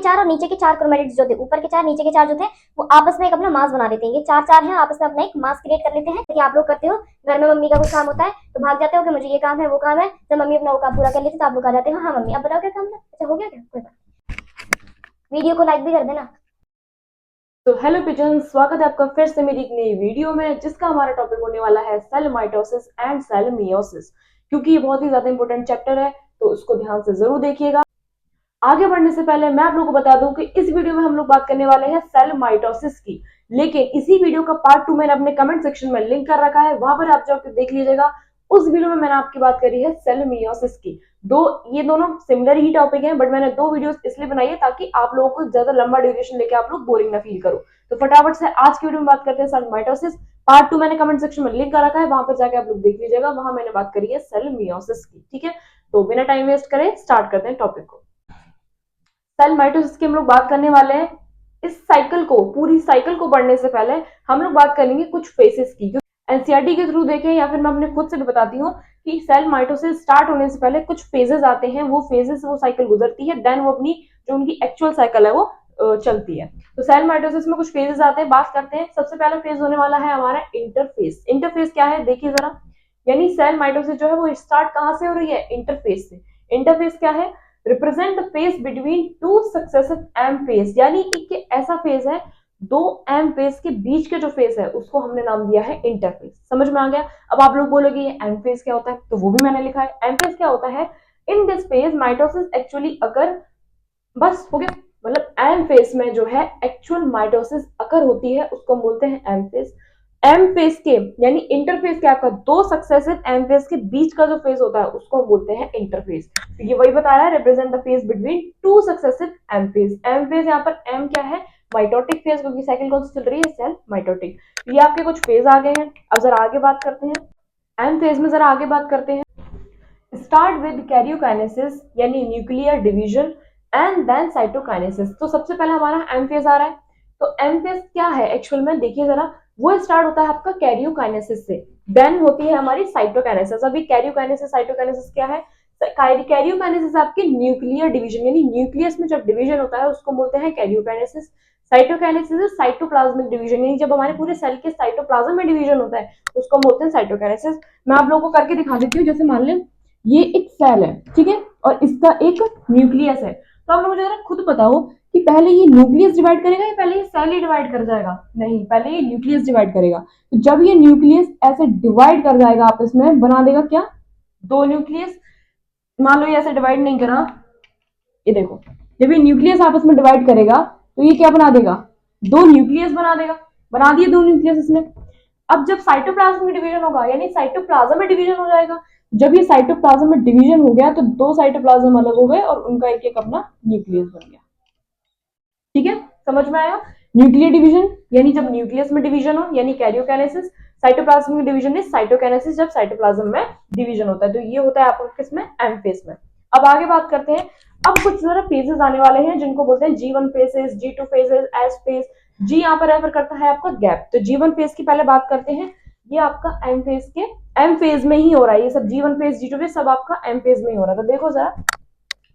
चार और नीचे के चार क्रोमेटिड्स जो थे, ऊपर के चार नीचे के चार जो थे, वो आपस में एक अपना मास बना देते हैं। ये चार चार हैं, आपस में अपना एक मास क्रिएट कर लेते हैं। कि आप लोग करते हो घर में, मम्मी का कुछ काम होता है तो भाग जाते हो कि मुझे ये काम है वो काम है, जब मम्मी अपना वो काम पूरा कर लेती तो आप लोग आ जाते हो, हाँ मम्मी अब बताओ क्या काम है, अच्छा हो गया क्या, कोई बात। वीडियो को लाइक भी कर देना। तो हेलो पिजन, स्वागत है आपका फिर से मेरी एक नई वीडियो में, जिसका हमारा टॉपिक होने वाला है cell mitosis and cell meiosis. क्योंकि ये बहुत ही ज्यादा इंपॉर्टेंट चैप्टर है, तो उसको ध्यान से जरूर देखिएगा। आगे बढ़ने से पहले मैं आप लोगों को बता दूं कि इस वीडियो में हम लोग बात करने वाले हैं सेल माइटोसिस की, लेकिन इसी वीडियो का पार्ट 2 मैंने अपने कमेंट सेक्शन में लिंक कर रखा है, वहां पर आप जाकर देख लीजिएगा। उस वीडियो में मैंने आपकी बात करी है सेल मियोसिस की। ये दोनों सिमिलर ही टॉपिक हैं, बट मैंने दो वीडियोस इसलिए बनाई है ताकि आप लोगों को ज्यादा लंबा ड्यूरेशन लेके आप लोग बोरिंग ना फील करो। तो फटाफट से आज की वीडियो में बात करते हैं सेल माइटोसिस। पार्ट 2 मैंने कमेंट सेक्शन में लिंक कर रखा है, वहां पर जाके आप लोग देख लीजिएगा। वहां मैंने बात करी है सेल मियोसिस की। ठीक है, तो बिना टाइम वेस्ट करे स्टार्ट करते हैं टॉपिक को। सेल माइटोसिस की हम लोग बात करने वाले हैं। इस साइकिल को, पूरी साइकिल को पढ़ने से पहले हम लोग बात करेंगे कुछ फेसेस की। एनसीईआरटी के थ्रू देखें या फिर मैं अपने खुद से भी बताती हूँ कि सेल माइटोसिस स्टार्ट होने से पहले कुछ फेजेस आते हैं, वो फेजेस वो साइकिल गुजरती है, देन वो अपनी जो उनकी एक्चुअल साइकिल है वो चलती है। तो सेल माइटोसिस में कुछ फेजेस आते हैं, बात करते हैं। सबसे पहला फेज होने वाला है हमारा इंटरफेस। इंटरफेस क्या है देखिए जरा, यानी सेल माइटोसिस जो है वो स्टार्ट कहां से हो रही है, इंटरफेस से। इंटरफेस क्या है, represent the phase between two successive M phase, यानी एक ऐसा फेज है, दो एम फेज के बीच के जो फेज है उसको हमने नाम दिया है इंटरफेस। समझ में आ गया। अब आप लोग बोलोगे ये एम फेज क्या होता है, तो वो भी मैंने लिखा है। एम फेज क्या होता है, in this phase mitosis actually अगर, बस हो गया। मतलब एम फेज में जो है एक्चुअल माइटोसिस अकर होती है, उसको हम बोलते हैं एम फेज। एम फेज के यानी इंटरफेज के आपका दो सक्सेसिव एम फेज के बीच का जो फेज होता है उसको हम बोलते हैं इंटरफेज। तो ये वही बता रहा है, represent the phase between two successive M phase. M phase यहाँ पर एम क्या है, माइटोटिक फेज, क्योंकि साइकिल कौन सी चल रही है, सेल माइटोटिक। ये आपके कुछ फेज आ गए हैं। अब जरा आगे बात करते हैं, एम फेज में जरा आगे बात करते हैं। स्टार्ट विद कैरियोकाइनेसिस यानी nuclear division and then cytokinesis. तो सबसे पहले हमारा एम फेज आ रहा है। तो एम फेज क्या है एक्चुअल में देखिए जरा, वो स्टार्ट होता है आपका कैरियोकाइनेसिस से, देन होती है हमारी साइटोकाइनेसिस। अभी कैरियोकाइनेसिस साइटोकाइनेसिस क्या है, कैरियोकाइनेसिस आपके न्यूक्लियर डिवीजन यानी न्यूक्लियस में जब डिवीजन होता है उसको बोलते हैं कैरियोकाइनेसिस। साइटोकाइनेसिस साइटोप्लाज्मिक डिवीजन, यानी जब हमारे पूरे सेल के साइटोप्लाज्म में डिवीजन होता है उसको बोलते हैं साइटोकाइनेसिस। मैं आप लोगों को करके दिखा देती हूँ। जैसे मान लें ये एक सेल है, ठीक है, और इसका एक न्यूक्लियस है। तो आप लोगों को जरा खुद बताओ कि पहले ये न्यूक्लियस डिवाइड करेगा या पहले ये सेल ही डिवाइड कर जाएगा, नहीं पहले ये न्यूक्लियस डिवाइड करेगा। तो जब ये न्यूक्लियस ऐसे डिवाइड कर जाएगा आपस में, बना देगा क्या, दो न्यूक्लियस। मान लो ये ऐसे डिवाइड नहीं करा, ये देखो, जब ये न्यूक्लियस आपस में डिवाइड करेगा तो ये क्या बना देगा, दो न्यूक्लियस बना देगा। बना दिए दो न्यूक्लियस इसने। अब जब साइटोप्लाज्म में डिवीजन होगा यानी साइटोप्लाज्म में डिवीजन हो जाएगा। जब ये साइटोप्लाज्म में डिवीजन हो गया तो दो साइटोप्लाज्म अलग हो गए और उनका एक एक अपना न्यूक्लियस बन गया। ठीक है, समझ में आया। न्यूक्लियर डिवीजन यानी जब न्यूक्लियस में डिवीजन हो यानी कैरियोकाइनेसिस, साइटोप्लाज्म में डिवीजन इज साइटोकाइनेसिस जब साइटोप्लाज्म में डिवीजन होता है। तो ये होता है आपको किसमें, एम फेज में। अब आगे बात करते हैं। अब कुछ जरा फेजेस आने वाले हैं जिनको बोलते हैं G1 phases, G2 phases, S phase. जी यहाँ पर रेफर करता है आपका गैप। तो G1 फेज की पहले बात करते हैं। ये आपका एम फेज के एम फेज में ही हो रहा है, ये सब G1 फेज G2 फेज सब आपका एम फेज में ही हो रहा है। तो देखो जरा,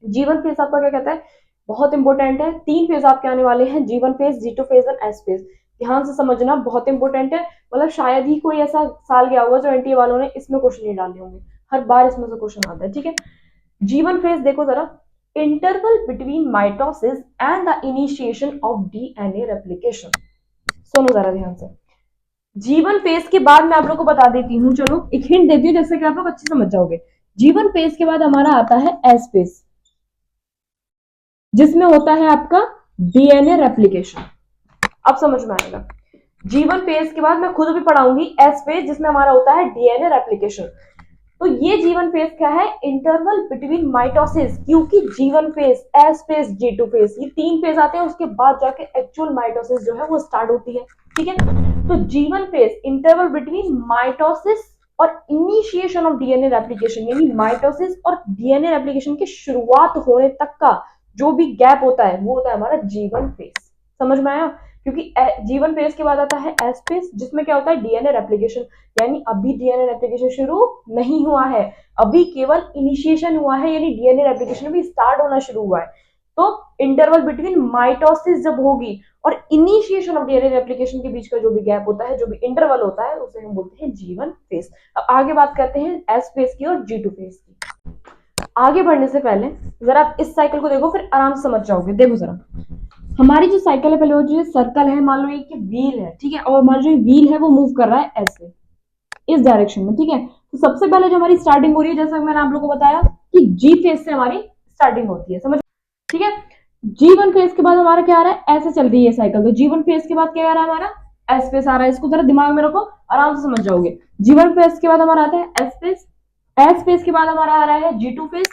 G1 फेज आपका क्या कहता है, बहुत इंपॉर्टेंट है। तीन फेज आपके आने वाले हैं, G1 फेज, G2 फेज और एस फेज। ध्यान से समझना, बहुत इंपॉर्टेंट है। मतलब शायद ही कोई ऐसा साल गया होगा जो एनटीए वालों ने इसमें क्वेश्चन नहीं डाले होंगे, हर बार इसमें से क्वेश्चन आता है। ठीक है, G1 फेज देखो जरा, interval between mitosis and the initiation of DNA replication. सुनो जरा ध्यान से। G1 फेज के बाद मैं आप लोग को बता देती हूँ, चलो एक हिंट देती हूँ जिससे कि आप लोग अच्छे समझ जाओगे। G1 फेज के बाद हमारा आता है एस फेज, जिसमें होता है आपका डीएनए रेप्लिकेशन। अब समझ में आएगा। G1 फेज के बाद मैं खुद भी पढ़ाऊंगी एस फेज, जिसमें हमारा होता है डीएनए रेप्लिकेशन। तो ये G1 फेज क्या है, इंटरवल बिटवीन माइटोसिस, क्योंकि G1 phase, S phase, G2 phase, ये तीन फेज आते हैं, उसके बाद जाके एक्चुअल माइटोसिस जो है वो स्टार्ट होती है। ठीक है, तो G1 phase interval between mitosis और इनिशिएशन ऑफ डीएनए रेप्लिकेशन, यानी माइटोसिस और डीएनए रेप्लिकेशन की शुरुआत होने तक का जो भी गैप होता है वो होता है हमारा G1 फेज। समझ में आया। क्योंकि G1 फेज के बाद आता है एस फेज, जिसमें क्या होता है, डीएनए रेप्लिकेशन, यानी अभी डीएनए रेप्लिकेशन शुरू नहीं हुआ है, अभी केवल इनिशिएशन हुआ है, यानी डीएनए रेप्लिकेशन अभी स्टार्ट होना शुरू हुआ है। तो इंटरवल बिटवीन माइटोसिस जब होगी और इनिशिएशन ऑफ डीएनए रेप्लिकेशन के बीच का जो भी गैप होता है, जो भी इंटरवल होता है, उसे हम बोलते हैं G1 फेज। अब आगे बात करते हैं S फेज की और G2 फेज की। आगे बढ़ने से पहले जरा आप इस साइकिल को देखो, फिर आराम से समझ जाओगे। देखो जरा, हमारी जो साइकिल है, पहले वो जो सर्कल है, मान लो एक व्हील है, ठीक है, और हमारा जो व्हील है वो मूव कर रहा है ऐसे, इस डायरेक्शन में, ठीक है। तो सबसे पहले जो हमारी स्टार्टिंग हो रही है, जैसा मैंने आप लोगों को बताया कि G फेज से हमारी स्टार्टिंग होती है, समझ, ठीक है। G1 फेज के बाद हमारा क्या आ रहा है, ऐसे चल रही है साइकिल, तो G1 फेज के बाद क्या आ रहा है, हमारा S फेज आ रहा है। इसको जरा दिमाग में रखो, आराम से समझ जाओगे। G1 फेज के बाद हमारा आता है S फेज, S फेज के बाद हमारा आ रहा है G2 फेज,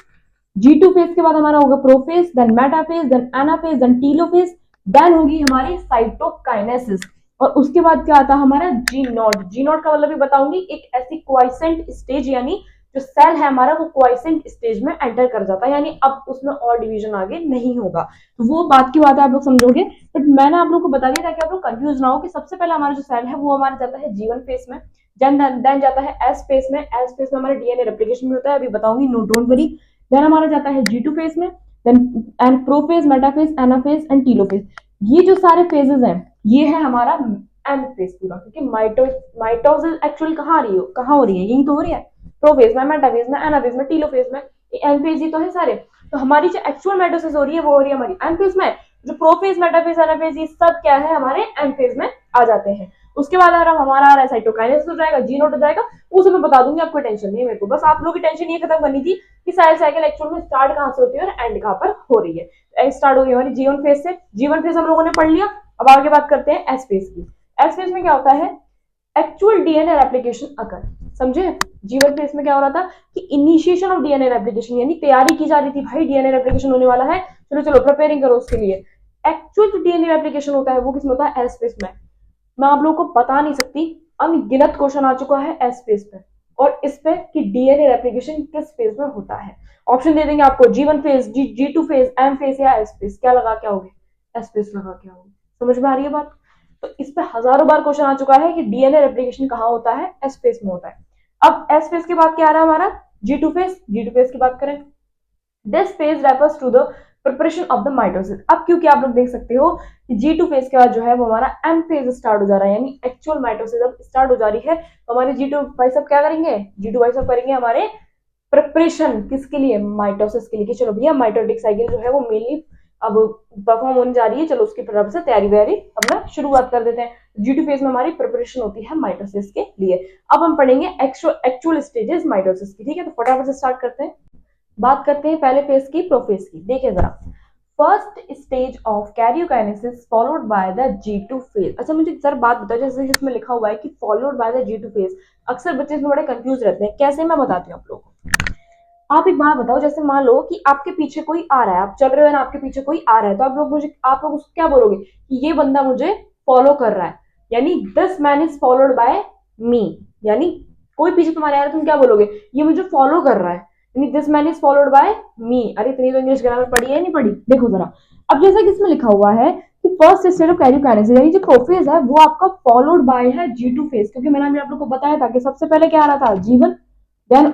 G2 फेज के बाद हमारा होगा prophase, then metaphase, then anaphase, then telophase, then होगी हमारी साइटोकाइनेसिस, और उसके बाद क्या आता है हमारा जी नॉट। जी नॉट का मतलब भी बताऊंगी, एक ऐसी क्वाइसेंट स्टेज, यानी जो सेल है हमारा वो क्वाइसेंट स्टेज में एंटर कर जाता है, यानी अब उसमें और डिवीजन आगे नहीं होगा। तो वो बात की बात है, आप लोग समझोगे। बट मैंने आप लोग को बता दिया ताकि आप लोग कंफ्यूज ना हो कि सबसे पहले हमारा जो सेल है वो हमारा जाता है G1 फेज में, देन जाता है S फेज में। S फेज में हमारा डीएनए रेप्लिकेशन भी होता है, अभी बताऊंगी, नो डोंट वरी। देन हमारा जाता है G2 फेज में, then and prophase, metaphase, anaphase and telophase. ये जो सारे फेजेस हैं ये है हमारा एम फेज पूरा, क्योंकि माइटोसिस एक्चुअली कहाँ हो रही है, यही तो हो रही है, प्रोफेज में, मेटाफेज में, एनाफेज में, टीलोफेज में, एम फेज ही तो है सारे। तो हमारी जो एक्चुअल माइटोसिस हो रही है वो हो रही है हमारी एम फेज में। जो प्रोफेज, मेटाफेज, एनाफेज ये सब क्या है, हमारे एम फेज में आ जाते हैं। उसके बाद हमारा आ रहा है साइटोकाइनेसिस हो जाएगा, जी नोट हो जाएगा, वो सब मैं बता दूंगी, आपको टेंशन नहीं है। मेरे को बस आप लोगों की टेंशन ये खत्म करनी थी कि सेल साइकिल एक्चुअल में स्टार्ट कहां से होती है और एंड कहां पर हो रही है। स्टार्ट हो गई हमारी G1 फेज से, G1 फेज हम लोगों ने पढ़ लिया। अब आगे बात करते हैं एस फेज की। एस फेज में क्या होता है, एक्चुअल डीएनए रेप्लिकेशन अकर, समझे। G1 फेज में क्या हो रहा था कि इनिशिएशन ऑफ डीएनए रेप्लिकेशन, यानी तैयारी की जा रही थी, भाई डीएनए रेप्लिकेशन होने वाला है, चलो चलो प्रिपेयरिंग करो उसके लिए। एक्चुअल जो डीएनए रेप्लिकेशन होता है वो किसमें होता है, एस फेज में। मैं आप लोगों को बता नहीं सकती, अनगिनत क्वेश्चन आ चुका है एस फेज पे और इस पे कि डीएनए रेप्लिकेशन किस फेज में होता है। ऑप्शन दे देंगे आपको, G1 phase, G2 phase, M phase या एस फेज, क्या लगा क्या होगे, एस फेज लगा क्या होगे। समझ में आ रही है बात। तो इस पे हजारों बार क्वेश्चन आ चुका है कि डीएनए रेप्लिकेशन कहाँ होता है, एस फेज में होता है। अब एस फेज के बाद क्या आ रहा है हमारा, G2 फेज। G2 फेज की बात करें, this phase refers to the preparation of the mitosis. अब क्योंकि आप लोग देख सकते हो कि G2 फेज के बाद जो है वो हमारा एम फेज स्टार्ट हो जा रहा है, यानी एक्चुअल माइटोसिस अब स्टार्ट हो जा रही है। तो हमारे G2 भाई साहब क्या करेंगे, G2 भाई साहब करेंगे हमारे प्रिपरेशन किसके लिए, माइटोसिस के लिए, कि चलो भैया माइटोटिक साइकिल जो है वो मेनली अब परफॉर्म होने जा रही है, चलो उसकी तरफ से तैयारी वैयारी अपना शुरुआत कर देते हैं। G2 फेज में हमारी प्रिपरेशन होती है माइटोसिस के लिए। अब हम पढ़ेंगे एक्चुअल स्टेजेस माइटोसिस की, ठीक है। तो फटाफट से स्टार्ट करते हैं, बात करते हैं पहले फेज की, प्रोफेज की। देखिए जरा, first stage of karyokinesis followed by the G2 phase. अच्छा मुझे सर बात बताओ, जैसे इसमें लिखा हुआ है कि followed by the G2 phase, अक्सर बच्चे इसमें बड़े कंफ्यूज रहते हैं, कैसे, मैं बताती हूँ आप लोगों को। आप एक बात बताओ, जैसे मान लो कि आपके पीछे कोई आ रहा है, आप चल रहे हो ना, आपके पीछे कोई आ रहा है, तो आप लोग उसको क्या बोलोगे कि ये बंदा मुझे फॉलो कर रहा है, यानी this man is followed by me, यानी कोई पीछे तुम्हारे आ रहा है, तुम क्या बोलोगे, ये मुझे फॉलो कर रहा है, यानी this man is followed by me. अरे इतनी तो इंग्लिश ग्रामर पढ़ी है नहीं पढ़ी, देखो जरा। अब जैसा कि इसमें लिखा हुआ है कि फर्स्ट स्टेज ऑफ कैरियोकाइनेसिस, यानी जो प्रोफेज है वो आपका फॉलोड बाय है G2 फेज, क्योंकि मैंने अभी आप लोग को बताया था कि सबसे पहले क्या आ रहा था, G1, देन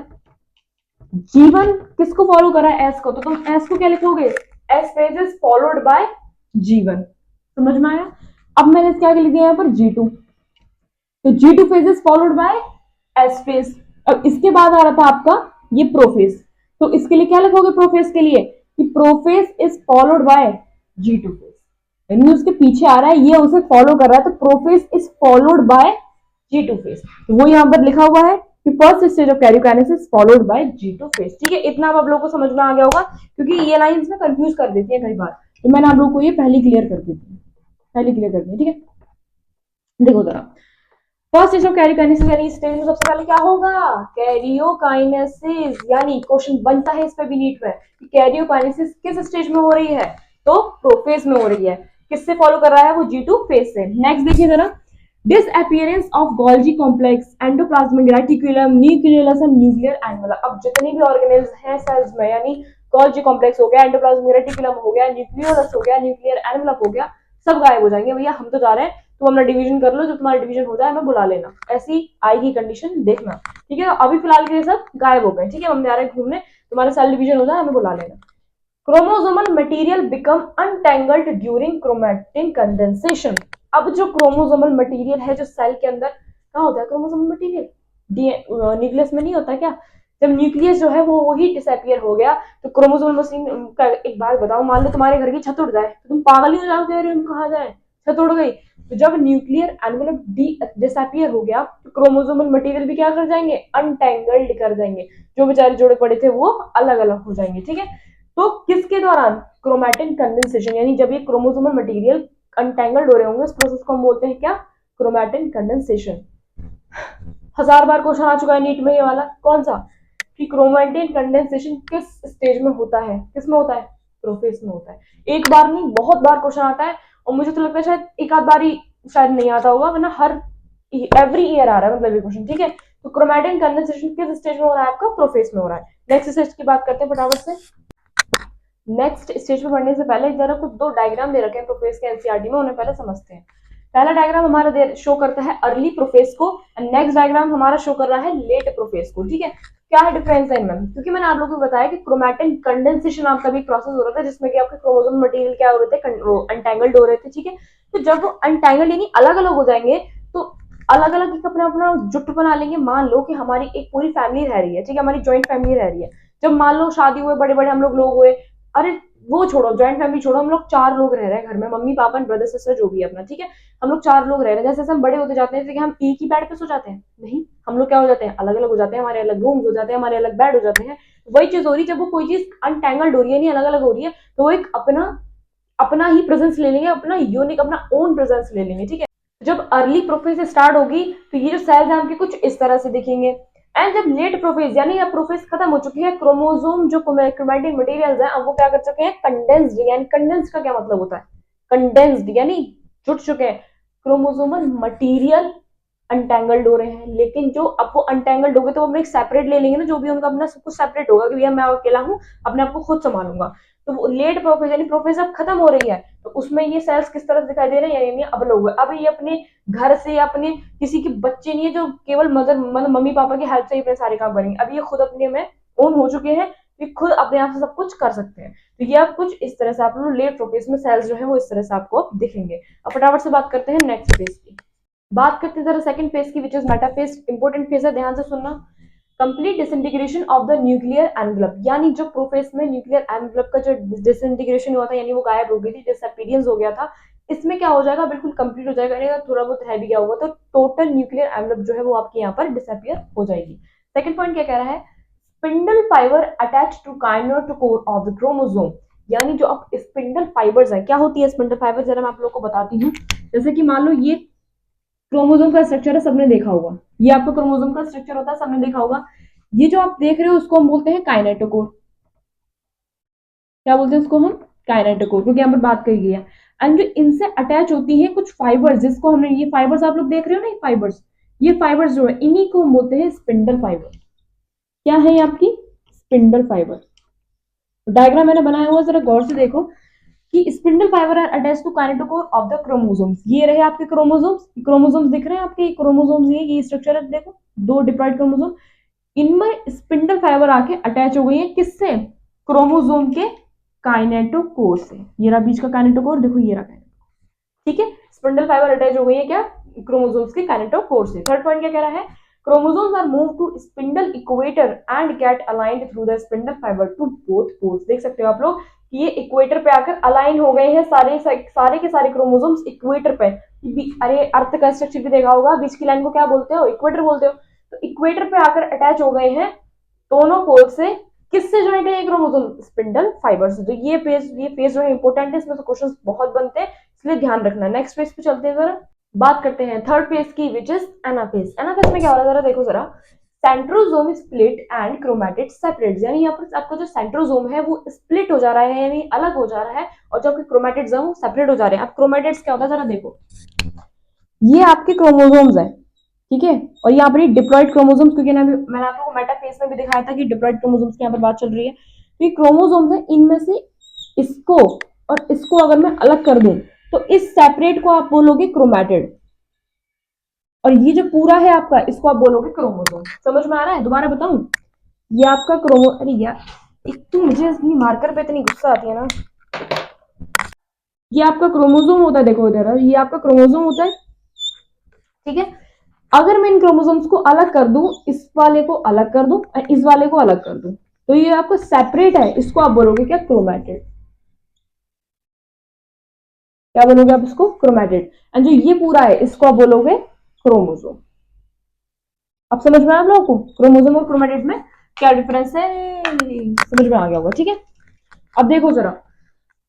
G1 किसको फॉलो कर रहा है, एस को, तो तुम एस को क्या लिखोगे, S phase is followed bye G1। समझ में आया। अब मैंने क्या लिख दिया यहाँ पर, G2, तो G2 phase is followed by S phase. अब इसके बाद आ रहा था आपका ये प्रोफेज, तो इसके लिए क्या लिखोगे प्रोफेज के लिए, कि prophase is followed bye G2 phase, यानी उसके पीछे आ रहा है, ये उसे फॉलो कर रहा है, तो prophase is followed bye G2 phase. तो वो यहाँ पर लिखा हुआ है कि first stage of karyokinesis followed by G2 phase, ठीक है। इतना अब आप लोगों को समझ में आ गया होगा, क्योंकि ये लाइंस में कंफ्यूज कर देती है कई बार, तो मैंने आप लोगों को ये पहले क्लियर कर दी थी, ठीक है। देखो जरा, फर्स्ट स्टेज ऑफ कैरियोकाइनेसिस, यानी स्टेज में सबसे पहले क्या होगा, कैरियोकाइनेसिस, यानी क्वेश्चन बनता है इस पे भी नीट में कि कैरियोकाइनेसिस किस स्टेज में हो रही है, तो प्रोफेज में हो रही है। किससे फॉलो कर रहा है वो, G2 फेज से। नेक्स्ट देखिए जरा, disappearance of Golgi complex, endoplasmic reticulum, nucleus and nuclear envelope. अब जितने भी ऑर्गेनेल्स हैं सेल्स में, यानी गोल्जी कॉम्प्लेक्स हो गया, एंडोप्लाज्मिक रेटिकुलम हो गया, न्यूक्लियस हो गया, न्यूक्लियर एनवलप हो गया, सब गायब हो जाएंगे। भैया हम तो जा रहे हैं, तुम अपना डिवीजन कर लो, जो तुम्हारा डिवीजन हो जाए मैं बुला लेना, ऐसी आएगी कंडीशन, देखना, ठीक है। अभी फिलहाल के लिए सब गायब हो गए, ठीक है। हम जा रहे हैं घूमने, तुम्हारा सेल डिवीजन हो जाए हमें बुला लेना। Chromosomal material become untangled during chromatin condensation. अब जो क्रोमोसोमल मटेरियल है जो सेल के अंदर कहाँ होता है, क्रोमोसोमल मटेरियल न्यूक्लियस में नहीं होता क्या? जब न्यूक्लियस जो है वो वही डिसअपियर हो गया तो क्रोमोसोमल मशीन का एक बात बताओ, मान लो तुम्हारे घर की छत उड़ जाए तो तुम पागल ही हो जाओगे, अरे हम कहाँ जाए, छत उड़ गई। तो जब न्यूक्लियर एनवेलप डिसअपियर हो गया तो क्रोमोसोमल मटेरियल भी क्या कर जाएंगे, अनटेंगल्ड कर जाएंगे, जो बेचारे जोड़े पड़े थे वो अलग अलग हो जाएंगे। ठीक है, तो किसके दौरान, क्रोमैटिन कंडेंसेशन, यानी जब ये क्रोमोसोमल मटेरियल अनटेंगल्ड हो रहे होंगे, उस प्रोसेस को हम बोलते हैं क्या, क्रोमैटिन कंडेंसेशन। 1000 बार क्वेश्चन आ चुका है नीट में ये वाला, कौन सा, कि क्रोमैटिन कंडेंसेशन किस स्टेज में होता है, किस में होता है, प्रोफेज में होता है। एक बार नहीं बहुत बार क्वेश्चन आता है, और मुझे तो लगता है शायद एक आध बार ही शायद नहीं आता होगा, वरना हर एवरी ईयर आ रहा है मतलब ये क्वेश्चन। ठीक है, तो क्रोमैटिन कंडेंसेशन किस स्टेज में हो रहा है, आपका प्रोफेज में हो रहा है। नेक्स्ट स्टेज की बात करते हैं फटाफट से। नेक्स्ट स्टेज पे बढ़ने से पहले जरा कुछ दो डायग्राम दे रखे हैं प्रोफेज के एनसीईआरटी में, उन्हें पहले समझते हैं। पहला डायग्राम हमारा शो करता है अर्ली प्रोफेज को, एंड नेक्स्ट डायग्राम हमारा शो कर रहा है लेट प्रोफेज को। ठीक है, क्या है डिफरेंस है इनमें, क्योंकि मैंने आप लोगों को बताया कि क्रोमैटिन कंडेंसेशन आपका भी प्रोसेस हो रहा था जिसमें कि आपके क्रोमोसोम मटेरियल क्या हो रहे थे, अनटैंगल्ड हो रहे थे। ठीक है, तो जब वो अनटैंगल्ड यानी अलग अलग हो जाएंगे तो अलग अलग एक अपना अपना जुट बना लेंगे। मान लो कि हमारी एक पूरी फैमिली रह रही है, ठीक है, हमारी ज्वाइंट फैमिली रह रही है। जब मान लो शादी हुए, बड़े बड़े हम लोग हुए, अरे वो छोड़ो, ज्वाइंट फैमिली छोड़ो, हम लोग 4 लोग रह रहे हैं घर में, मम्मी पापा ब्रदर सिस्टर जो भी है अपना। ठीक है, हम लोग 4 लोग रह रहे हैं। जैसे जैसे हम बड़े होते जाते हैं, जैसे कि हम एक ही बेड पे सो जाते हैं, नहीं, हम लोग क्या हो जाते हैं, अलग अलग हो जाते हैं, हमारे अलग रूम्स हो जाते हैं, हमारे अलग बेड हो जाते हैं। वही चीज हो रही है, जब वो कोई चीज अनटैंगल्ड हो रही है, नहीं अलग अलग हो रही है, तो वो एक अपना अपना ही प्रेजेंस ले लेंगे, अपना यूनिक अपना ओन प्रेजेंस ले लेंगे। ठीक है, जब अर्ली प्रोफेज स्टार्ट होगी तो ये जो सेल्स हैं आपके कुछ इस तरह से दिखेंगे। एंड जब लेट प्रोफेज यानी अब प्रोफेज खत्म हो चुकी है, क्रोमोसोम जो क्रोमैटिन मटेरियल्स हैं अब वो क्या कर चुके हैं, कंडेंस्ड। यानी कंडेंस्ड का क्या मतलब होता है, कंडेंस्ड यानी जुट चुके हैं। क्रोमोसोमल मटेरियल अनटैंगल्ड हो रहे हैं, लेकिन जो अब वो अनटैंगल्ड हो गए तो वो अपने एक सेपरेट ले लेंगे ना, जो भी उनका अपना सब कुछ सेपरेट होगा कि भैया मैं अकेला हूँ, अपने आप को खुद संभालूंगा। तो वो लेट प्रोफेज यानी प्रोफेज अब खत्म हो रही है, तो उसमें ये सेल्स किस तरह से दिखाई दे रहे हैं, यानी अब लोग अब ये अपने घर से या अपने किसी के बच्चे नहीं है जो केवल मतलब मम्मी पापा की हेल्प से ही अपने सारे काम करेंगे। अब ये खुद अपने में ओन हो चुके हैं, ये खुद अपने आप से सब कुछ कर सकते हैं। तो ये अब कुछ इस तरह से आप लोग लेट प्रोफेज में सेल्स जो है वो इस तरह से आपको दिखेंगे। अब फटाफट से बात करते हैं नेक्स्ट फेज की। बात करते हैं जरा सेकंड फेज की, which is metaphase. Important phase है, ध्यान से सुनना। Complete disintegration of the nuclear envelope, यानी जो प्रोफेज में न्यूक्लियर एनवलप का जो डिसइंटीग्रेशन हुआ था, यानी वो गायब हो गई थी, डिसअपीयरेंस हो गया था, इसमें क्या हो जाएगा, बिल्कुल कंप्लीट हो जाएगा। अगर थोड़ा बहुत रह भी गया होगा तो टोटल न्यूक्लियर एनवलप जो है वो आपके यहाँ पर डिसअपियर हो जाएगी। सेकंड पॉइंट क्या कह रहा है, spindle fibre attach to kinetochore of the chromosome, यानी जो अब स्पिंडल फाइबर्स है, क्या होती है स्पिंडल फाइबर, जरा मैं आप लोग को बताती हूँ। जैसे कि मान लो ये क्रोमोसोम का स्ट्रक्चर है, सबने देखा होगा, ये आपका क्रोमोसोम का स्ट्रक्चर होता है, सबने देखा होगा। ये जो आप देख रहे हो उसको हम बोलते हैं काइनेटोकोर। क्या बोलते हैं उसको हम, काइनेटोकोर, क्योंकि यहाँ पर बात कही गई है। एंड जो इनसे अटैच होती है कुछ फाइबर्स, जिसको हमने, ये फाइबर्स आप लोग देख रहे हो ना, ये फाइबर्स, ये फाइबर्स जो है इन्हीं को हम बोलते हैं स्पिंडल फाइबर। क्या है ये आपकी स्पिंडल फाइबर। डायग्राम मैंने बनाया हुआ, जरा गौर से देखो कि spindle fibre are attach to kinetochore of the chromosomes. ये रहे आपके क्रोमोसोम्स, क्रोमोसोम्स दिख रहे हैं आपके, क्रोमोसोम्स ये स्ट्रक्चर है, देखो 2 डिप्लॉइड क्रोमोसोम, इनमें स्पिंडल फाइबर आके अटैच हो गई है, किससे, क्रोमोसोम के काइनेटोकोर से। ये रहा बीच का काइनेटोकोर, देखो ये रहा काइनेटोकोर। ठीक है, स्पिंडल फाइबर अटैच हो गई है क्या, क्रोमोसोम्स के काइनेटोकोर से। थर्ड पॉइंट क्या कह रहा है, chromosomes are move to spindle equator and get aligned through the spindle fibre to both poles. देख सकते हो आप लोग कि ये इक्वेटर पे आकर अलाइन हो गए हैं, सारे के सारे क्रोमोसोम्स इक्वेटर पे। अरे अर्थ का स्ट्रक्चर भी देखा होगा, बीच की लाइन को क्या बोलते हो, इक्वेटर बोलते हो। तो इक्वेटर पे आकर अटैच हो गए हैं दोनों पोल से, किससे ज्वाइंट है ये क्रोमोसोम, स्पिंडल फाइबर से। तो ये फेज जो है इंपॉर्टेंट है, इसमें से क्वेश्चंस बहुत बनते हैं, इसलिए ध्यान रखना। नेक्स्ट फेज पे चलते हैं, जरा बात करते हैं थर्ड फेज की, विच इज एनाफेज। एनाफेज में क्या हो रहा है, जरा देखो जरा, centrosome split and chromatid separate, यानी यहाँ पर आपका जो सेंट्रोसोम है वो स्प्लिट हो जा रहा है, यानी अलग हो जा रहा है, और जो आपके क्रोमैटिड्स हैं वो सेपरेट हो जा रहे हैं। अब क्रोमैटिड्स क्या होता है, जरा देखो, ये आपके क्रोमोसोम्स है, ठीक है, और यहाँ पर डिप्लॉइड क्रोमोसोम्स, क्योंकि मैंने आपको मेटाफेज में भी दिखाया था कि डिप्लॉइड क्रोमोसोम्स की यहाँ पर बात चल रही है। तो ये क्रोमोसोम्स है, इनमें से इसको और इसको अगर मैं अलग कर दूं तो इस सेपरेट को आप बोलोगे क्रोमैटिड, और ये जो पूरा है आपका इसको आप बोलोगे क्रोमोसोम। समझ में आ रहा है, दोबारा बताऊं, ये आपका अरे यार एक तो मुझे अपनी मार्कर पे इतनी गुस्सा आती है ना। ये आपका क्रोमोसोम होता है, देखो इधर ये आपका क्रोमोसोम होता है, ठीक है। अगर मैं इन क्रोमोसोम्स को अलग कर दूं, इस वाले को अलग कर दूं और इस वाले को अलग कर दूं, तो ये आपको सेपरेट है, इसको आप बोलोगे क्या? क्रोमैटिड। क्या बोलोगे आप इसको? क्रोमैटिड। एंड जो ये पूरा है इसको आप बोलोगे क्रोमोसोम। अब समझ में आया आप लोगों को क्रोमोसोम और क्रोमैटिड में क्या डिफरेंस है? समझ में आ गया होगा, ठीक है। अब देखो जरा,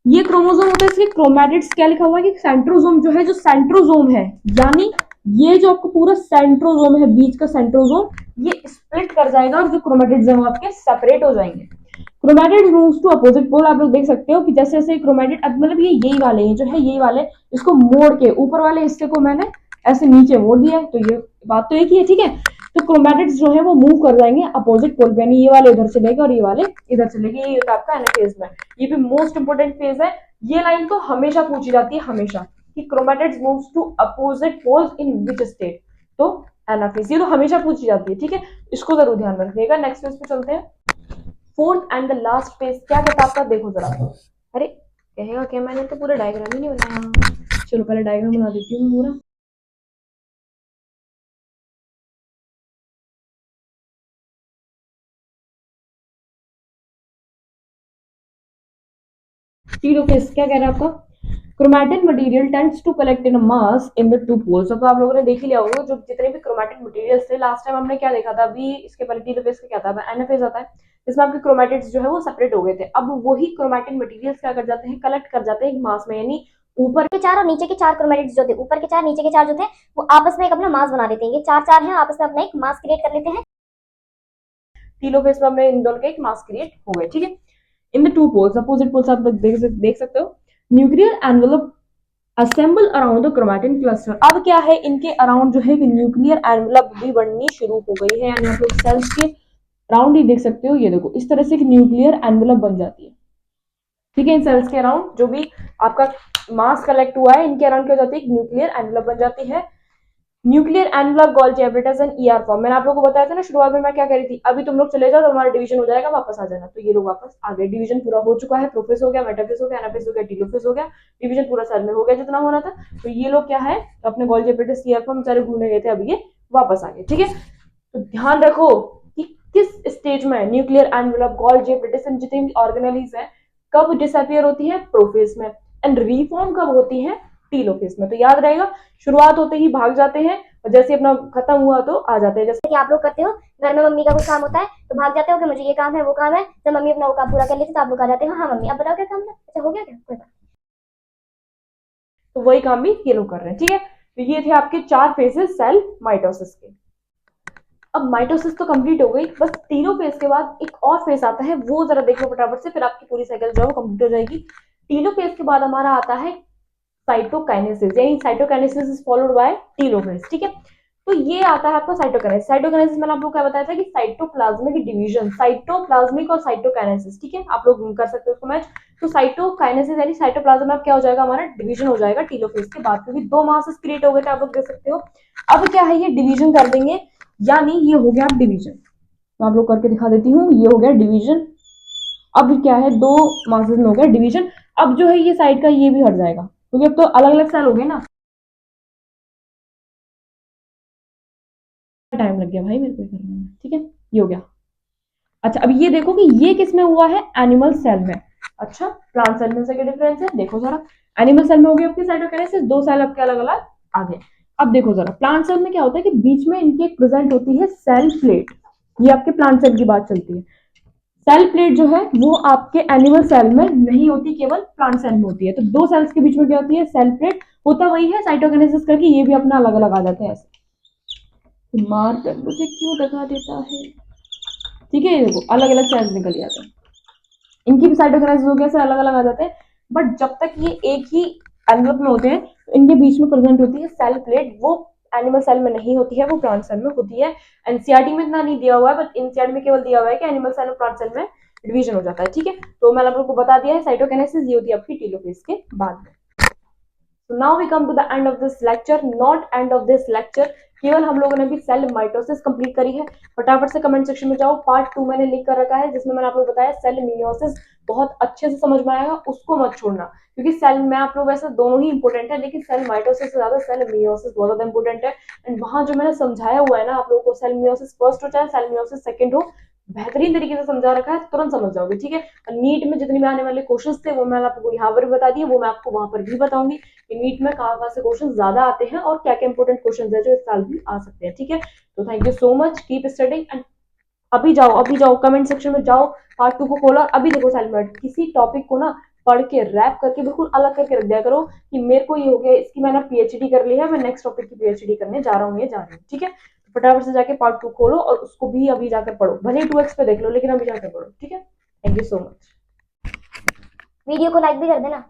ये क्रोमोसोम होता है, इसके क्रोमैटिड्स क्या लिखा हुआ है कि सेंट्रोसोम जो है, जो सेंट्रोसोम है, यानी ये जो आपको पूरा सेंट्रोसोम है, बीच का सेंट्रोसोम, ये स्प्लिट कर जाएगा और जो क्रोमैटिड्स हैं वो आपके सेपरेट हो जाएंगे। Chromatid moves to opposite pole. आप लोग देख सकते हो कि जैसे जैसे क्रोमैटिड, मतलब ये यही वाले हैं जो है, यही वाले, इसको मोड़ के ऊपर वाले हिस्से को मैंने ऐसे नीचे मोड़ दिया है, तो ये बात तो एक ही है, ठीक है। तो क्रोमैटिड्स जो है वो मूव कर जाएंगे अपोजिट पोल पे, यानी ये वाले इधर चलेंगे और ये वाले इधर चलेंगे। ये होता है आपका एनाफेज में। ये भी मोस्ट इंपोर्टेंट फेज है। ये लाइन तो हमेशा पूछी जाती है, हमेशा, कि chromatids moves to opposite poles in which state. तो एनाफेज, ये तो हमेशा पूछी जाती है, ठीक है। इसको जरूर ध्यान में रखिएगा। नेक्स्ट पेज पे चलते हैं। Fourth and the last page क्या कहता है आपका? देखो जरा। अरे कहेगा क्या, मैंने तो पूरा डायग्राम ही नहीं बनाया। चलो पहले डायग्राम बना देती हूँ पूरा। टीलोफेज क्या कह रहा है आपका? Chromatin material tends to collect in mass in the two poles. तो आप लोगों ने देख ही लिया होगा, जो जितने भी क्रोमैटिन मटेरियल्स थे, लास्ट टाइम हमने क्या देखा था? अभी इसके पहले टीलोफेज का क्या था? एनाफेज आता है, इसमें आपके क्रोमैटिड्स जो है वो सेपरेट हो गए थे। अब वही क्रोमैटिन मटेरियल्स क्या कर जाते हैं? कलेक्ट कर जाते हैं एक मास में, यानी ऊपर के चार और नीचे के चार क्रोमैटिड्स जो थे, ऊपर के चार नीचे के चार जो थे, वो आपस में एक अपना मास बना देते हैं। ये चार चार हैं, आपस में अपना एक मास क्रिएट कर लेते हैं। टीलोफेज में हमने इन दोनों के एक मास क्रिएट हो गए, ठीक है। In the two poles, opposite poles आप देख सकते हो। Nuclear envelope assemble around the chromatin cluster. अब क्या है, इनके अराउंड जो है न्यूक्लियर एनवेलप भी बननी शुरू हो गई है, यानी आप लोग सेल्स के अराउंड ही देख सकते हो। ये देखो इस तरह से न्यूक्लियर एनवेलप बन जाती है, ठीक है। इन सेल्स के अराउंड जो भी आपका मास कलेक्ट हुआ है, इनके अराउंड क्या हो जाती है? न्यूक्लियर एनवेलप बन जाती है। Nuclear envelope Golgi apparatus and ER form. मैंने आप लोगों को बताया था ना शुरुआत में, मैं क्या कह रही थी? अभी तुम लोग चले जाओ तो हमारा डिवीजन हो जाएगा, वापस आ जाना। तो ये लोग वापस आ गए, डिवीजन पूरा हो चुका है। प्रोफेस हो गया, मेटाफेस हो गया, एनाफेस हो गया, टीलोफेस हो गया, डिवीजन पूरा सेल में हो गया जितना होना था। तो ये लोग क्या है, अपने गोल्गी एब्रेटस ईआर फॉर्म बेचारे घूमने गए थे, अभी ये वापस आ गए, ठीक है। तो ध्यान रखो कि किस स्टेज में nuclear envelope, Golgi apparatus and जितनी भी ऑर्गेनेलीज है, कब डिसअपियर होती है? प्रोफेस में। एंड रीफॉर्म कब होती है? टीलोफेस में। तो याद रहेगा, शुरुआत होते ही भाग जाते हैं और जैसे अपना खत्म हुआ तो आ जाते हैं। जैसे कि आप लोग करते हो, घर में मम्मी का कुछ काम होता है तो भाग जाते हो कि मुझे ये काम है वो काम है। जब मम्मी अपना वो काम पूरा कर लेती है तो आप लोग आ जाते हो, हाँ मम्मी अब बताओ क्या काम था, अच्छा हो गया क्या, कोई बात। तो वही काम भी ये लोग कर रहे हैं, ठीक है। तो ये थे आपके चार फेजेस सेल माइटोसिस के। अब माइटोसिस तो कंप्लीट हो गई, बस तीनों फेज के बाद एक और फेज आता है, वो जरा देख लो फटाफट से, फिर आपकी पूरी साइकिल जो है वो कंप्लीट हो जाएगी। तीनों फेज के बाद हमारा आता है साइटोकाइनेसिस, यानी cytokinesis is followed bye telophase, ठीक है। तो ये आता है आपका साइटोकाइनेसिस। साइटोकाइनेसिस मैंने आपको क्या बताया था कि साइटोप्लाज्मिक डिवीजन, साइटोप्लाज्मिक और साइटोकाइनेसिस, ठीक है। आप लोग कर सकते हो उसको मैच। तो साइटोकाइनेसिस यानी साइटोप्लाज्म में क्या हो जाएगा? हमारा डिवीजन हो जाएगा टीलोफेज के बाद, क्योंकि दो मासेस क्रिएट हो गए थे, आप लोग देख सकते हो। अब क्या है, ये डिवीजन कर देंगे, यानी ये हो गया डिवीजन। मैं आप लोग करके दिखा देती हूँ, ये हो गया डिवीजन। अब क्या है, दो मासेस में हो गया डिवीजन। अब जो है ये साइड का ये भी हट जाएगा, क्योंकि अब तो अलग अलग सेल हो गए ना। टाइम लग गया भाई मेरे को करने में, ठीक है। ये हो गया। अच्छा अब ये देखो कि ये किस में हुआ है? एनिमल सेल में। अच्छा प्लांट सेल में से क्या डिफरेंस है? देखो जरा, एनिमल सेल में हो गया आपकी साइटोकाइनेसिस, दो सेल आपके अलग अलग आ गए। अब देखो जरा, प्लांट सेल में क्या होता है कि बीच में इनके प्रेजेंट होती है सेल प्लेट। ये आपके प्लांट सेल की बात चलती है। सेल प्लेट जो है वो आपके एनिमल सेल में नहीं होती, केवल प्लांट सेल में होती है। तो दो सेल्स के बीच में क्या होती है? Cell plate. होता वही है साइटोकाइनेसिस करके, ये भी अपना अलग अलग आ जाते हैं ऐसे। मार कर मुझे क्यों दगा देता है, ठीक है। ये देखो अलग अलग सेल्स निकल जाते हैं, इनकी भी साइटोकाइनेसिस हो गया, से अलग अलग आ जाते हैं। बट जब तक ये एक ही एनवलप में होते हैं तो इनके बीच में प्रेजेंट होती है सेल प्लेट। वो एनिमल सेल में नहीं होती है, वो प्लांट सेल में होती है। एनसीईआरटी में इतना नहीं दिया हुआ है, बट एनसीईआरटी में केवल दिया हुआ है कि एनिमल सेल और प्लांट सेल में डिवीजन हो जाता है, ठीक है। तो मैंने आप लोगों को बता दिया है, साइटोकाइनेसिस ये होती है आपकी टीलोफेज के बाद में। So now we come to the end of this lecture, not end of this lecture. केवल हम लोगों ने भी सेल माइटोसिस कंप्लीट करी है। फटाफट से कमेंट सेक्शन में जाओ, पार्ट 2 मैंने लिख कर रखा है जिसमें मैंने आप लोग बताया सेल मियोसिस बहुत अच्छे से समझ में आएगा, उसको मत छोड़ना, क्योंकि सेल में आप लोग वैसे दोनों ही इंपॉर्टेंट है, लेकिन सेल माइटोसिस से ज्यादा सेल मियोसिस बहुत ज्यादा इंपॉर्टेंट है। एंड वहां जो मैंने समझाया हुआ है ना आप लोगों को, सेल मियोसिस फर्स्ट हो चाहे सेल मियोसिस सेकंड हो, बेहतरीन तरीके से समझा रखा है, तुरंत समझ जाओगे, ठीक है। नीट में जितने भी आने वाले क्वेश्चंस थे वो मैंने आपको यहाँ पर भी बता दिए, वो मैं आपको वहां पर भी बताऊंगी कि नीट में कहाँ से क्वेश्चन ज्यादा आते हैं और क्या क्या इंपॉर्टेंट क्वेश्चन है जो इस साल भी आ सकते हैं, ठीक है। तो thank you so much, keep studying and अभी जाओ कमेंट सेक्शन में जाओ, पार्ट 2 को खोलो और अभी देखो सेलमेट किसी टॉपिक को ना पढ़ के रैप करके बिल्कुल अलग करके रख दिया करो कि मेरे को ये हो गया, इसकी मैंने पीएचडी कर ली है, मैं नेक्स्ट टॉपिक की पीएचडी करने जा रहा हूँ, ठीक है। तो फटाफट से जाके पार्ट 2 खोलो और उसको भी अभी जाकर पढ़ो, भले ही 2x पे देख लो लेकिन अभी जाकर पढ़ो, ठीक है। Thank you so much. Video को लाइक भी कर देना।